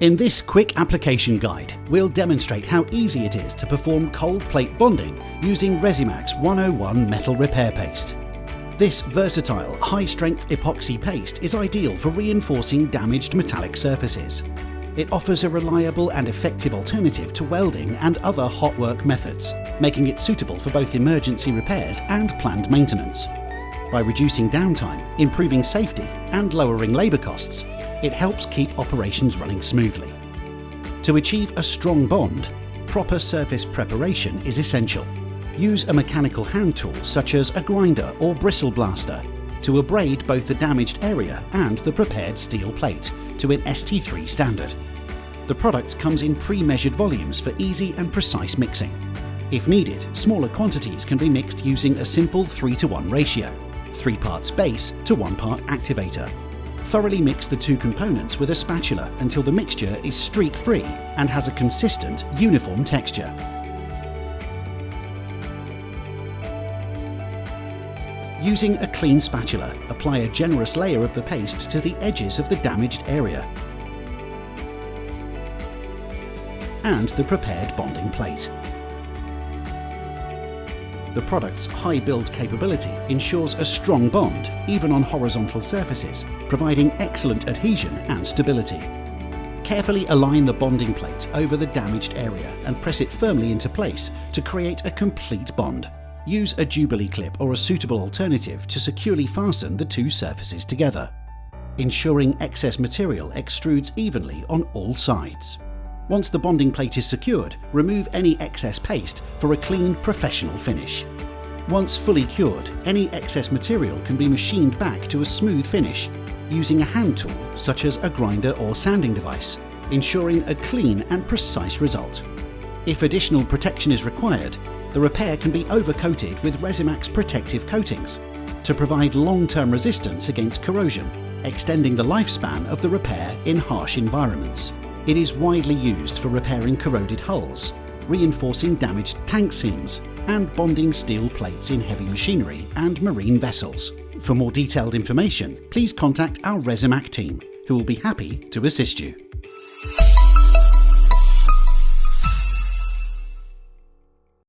In this quick application guide, we'll demonstrate how easy it is to perform cold plate bonding using Resimac's 101 metal repair paste. This versatile, high-strength epoxy paste is ideal for reinforcing damaged metallic surfaces. It offers a reliable and effective alternative to welding and other hot work methods, making it suitable for both emergency repairs and planned maintenance. By reducing downtime, improving safety, and lowering labour costs, it helps keep operations running smoothly. To achieve a strong bond, proper surface preparation is essential. Use a mechanical hand tool such as a grinder or bristle blaster to abrade both the damaged area and the prepared steel plate to an ST3 standard. The product comes in pre-measured volumes for easy and precise mixing. If needed, smaller quantities can be mixed using a simple 3:1 ratio, 3 parts base to 1 part activator. Thoroughly mix the two components with a spatula until the mixture is streak-free and has a consistent, uniform texture. Using a clean spatula, apply a generous layer of the paste to the edges of the damaged area and the prepared bonding plate. The product's high build capability ensures a strong bond, even on horizontal surfaces, providing excellent adhesion and stability. Carefully align the bonding plate over the damaged area and press it firmly into place to create a complete bond. Use a Jubilee clip or a suitable alternative to securely fasten the two surfaces together, ensuring excess material extrudes evenly on all sides. Once the bonding plate is secured, remove any excess paste for a clean, professional finish. Once fully cured, any excess material can be machined back to a smooth finish using a hand tool such as a grinder or sanding device, ensuring a clean and precise result. If additional protection is required, the repair can be overcoated with Resimac's protective coatings to provide long-term resistance against corrosion, extending the lifespan of the repair in harsh environments. It is widely used for repairing corroded hulls, reinforcing damaged tank seams, and bonding steel plates in heavy machinery and marine vessels. For more detailed information, please contact our Resimac team, who will be happy to assist you.